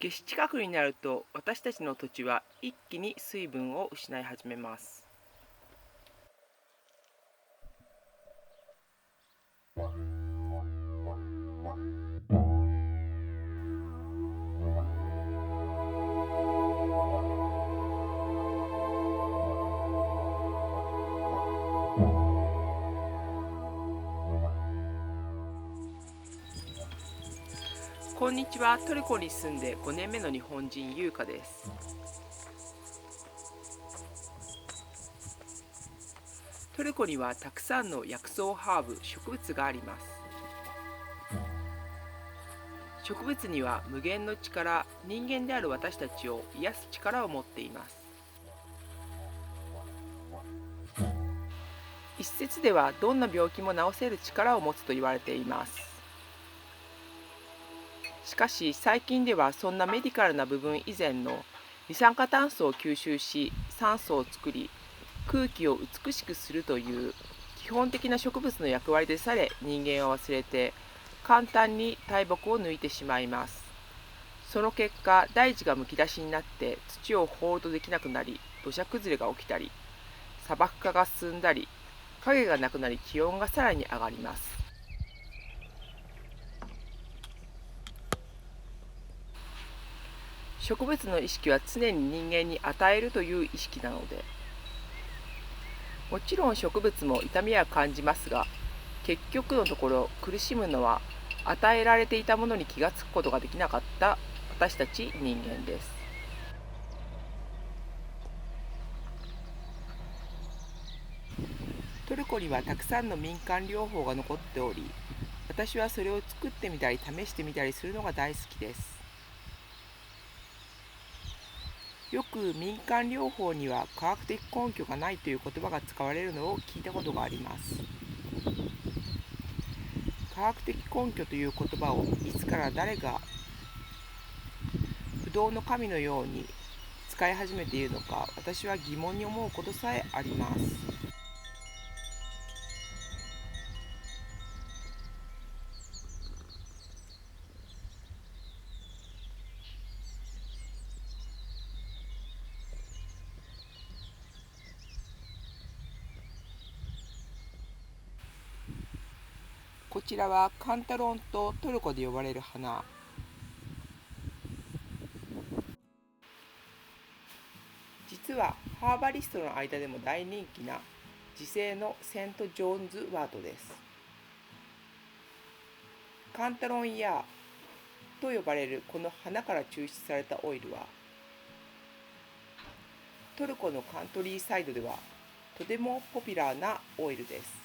夏至近くになると私たちの土地は一気に水分を失い始めます。こんにちは。トルコに住んで5年目の日本人優香です。トルコにはたくさんの薬草ハーブ植物があります。植物には無限の力、人間である私たちを癒す力を持っています。一説ではどんな病気も治せる力を持つと言われています。しかし最近ではそんなメディカルな部分以前の二酸化炭素を吸収し酸素を作り空気を美しくするという基本的な植物の役割でさえ人間は忘れて簡単に大木を抜いてしまいます。その結果大地がむき出しになって土をホールドできなくなり土砂崩れが起きたり砂漠化が進んだり影がなくなり気温がさらに上がります。植物の意識は常に人間に与えるという意識なので、もちろん植物も痛みは感じますが、結局のところ苦しむのは与えられていたものに気がつくことができなかった私たち人間です。トルコにはたくさんの民間療法が残っており、私はそれを作ってみたり試してみたりするのが大好きです。よく民間療法には科学的根拠がないという言葉が使われるのを聞いたことがあります。科学的根拠という言葉をいつから誰が不動の神のように使い始めているのか、私は疑問に思うことさえあります。こちらはカンタロンとトルコで呼ばれる花。実はハーバリストの間でも大人気な自生のセント・ジョーンズワートです。カンタロンヤーと呼ばれるこの花から抽出されたオイルは、トルコのカントリーサイドではとてもポピュラーなオイルです。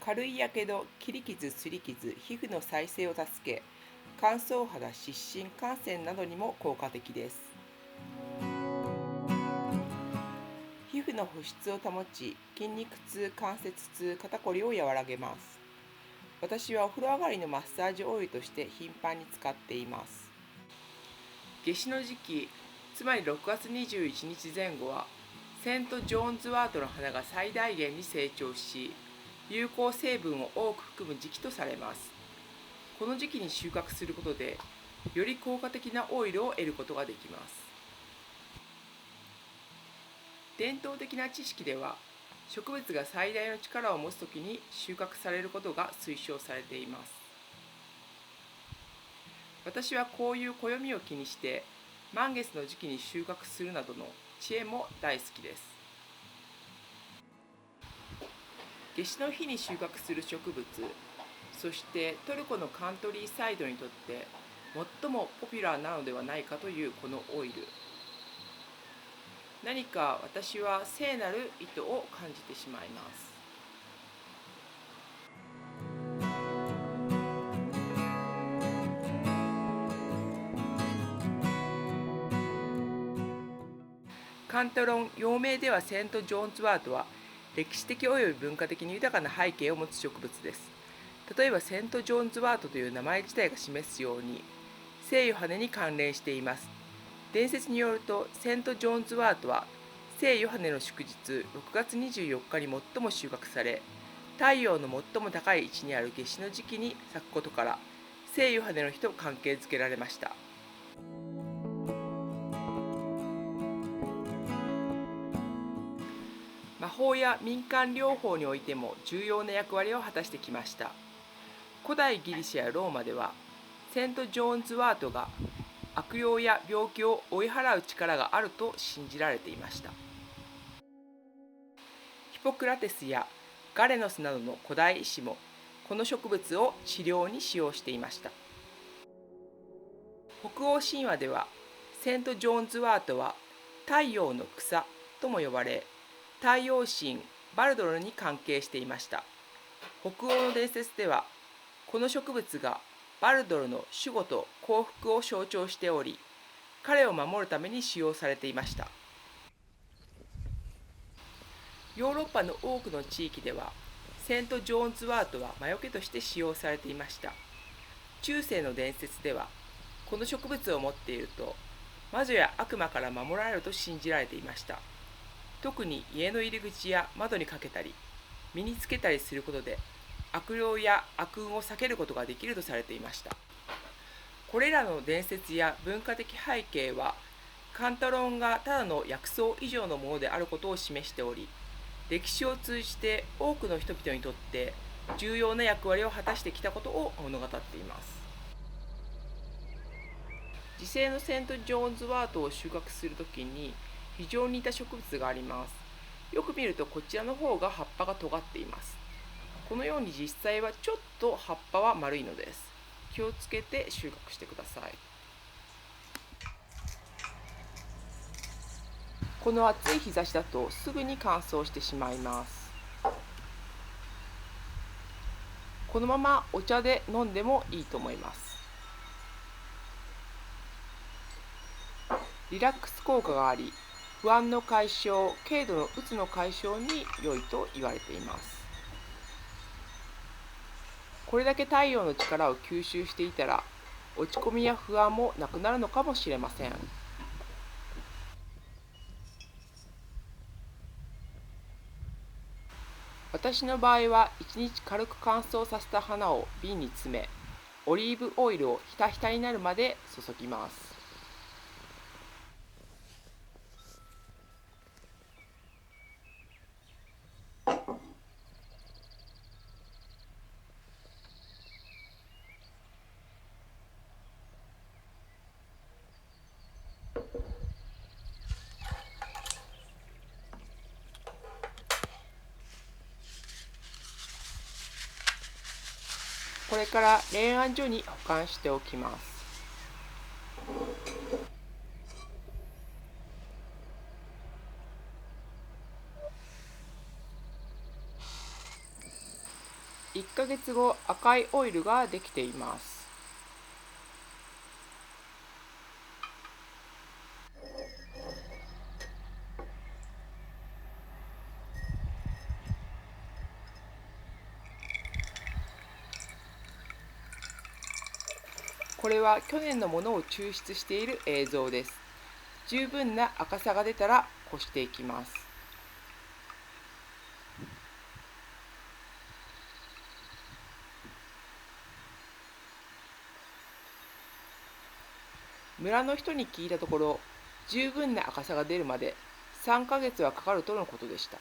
軽いやけど、切り傷、すり傷、皮膚の再生を助け、乾燥肌、湿疹、汗腺などにも効果的です。皮膚の保湿を保ち、筋肉痛、関節痛、肩こりを和らげます。私はお風呂上がりのマッサージオイルとして頻繁に使っています。夏至の時期、つまり6月21日前後は、セント・ジョーンズワートの花が最大限に成長し、有効成分を多く含む時期とされます。この時期に収穫することで、より効果的なオイルを得ることができます。伝統的な知識では、植物が最大の力を持つときに収穫されることが推奨されています。私はこういう暦を気にして、満月の時期に収穫するなどの知恵も大好きです。夏至の日に収穫する植物、そしてトルコのカントリーサイドにとって最もポピュラーなのではないかというこのオイル。何か私は聖なる意図を感じてしまいます。カントロン、洋名ではセント・ジョーンズワートは、歴史的および文化的に豊かな背景を持つ植物です。例えばセント・ジョーンズワートという名前自体が示すように、聖ヨハネに関連しています。伝説によると、セント・ジョーンズワートは、聖ヨハネの祝日6月24日に最も収穫され、太陽の最も高い位置にある夏至の時期に咲くことから、聖ヨハネの日と関係づけられました。魔法や民間療法においても重要な役割を果たしてきました。古代ギリシャやローマでは、セント・ジョーンズ・ワートが悪霊や病気を追い払う力があると信じられていました。ヒポクラテスやガレノスなどの古代医師もこの植物を治療に使用していました。北欧神話ではセント・ジョーンズ・ワートは太陽の草とも呼ばれ、太陽神バルドルに関係していました。北欧の伝説ではこの植物がバルドルの守護と幸福を象徴しており、彼を守るために使用されていました。ヨーロッパの多くの地域ではセント・ジョーンズ・ワートは魔除けとして使用されていました。中世の伝説ではこの植物を持っていると魔女や悪魔から守られると信じられていました。特に家の入り口や窓にかけたり身につけたりすることで悪霊や悪運を避けることができるとされていました。これらの伝説や文化的背景はカンタロンがただの薬草以上のものであることを示しており、歴史を通じて多くの人々にとって重要な役割を果たしてきたことを物語っています。自生のセント・ジョーンズ・ワートを収穫するときに非常に似た植物があります。よく見るとこちらの方が葉っぱが尖っています。このように実際はちょっと葉っぱは丸いのです。気をつけて収穫してください。この暑い日差しだとすぐに乾燥してしまいます。このままお茶で飲んでもいいと思います。リラックス効果があり、不安の解消、軽度のうつの解消に良いと言われています。これだけ太陽の力を吸収していたら、落ち込みや不安もなくなるのかもしれません。私の場合は1日軽く乾燥させた花を瓶に詰め、オリーブオイルをひたひたになるまで注ぎます。これから冷暗所に保管しておきます。1ヶ月後、赤いオイルができています。これは去年のものを抽出している映像です。十分な赤さが出たらこしていきます。村の人に聞いたところ、十分な赤さが出るまで3ヶ月はかかるとのことでした。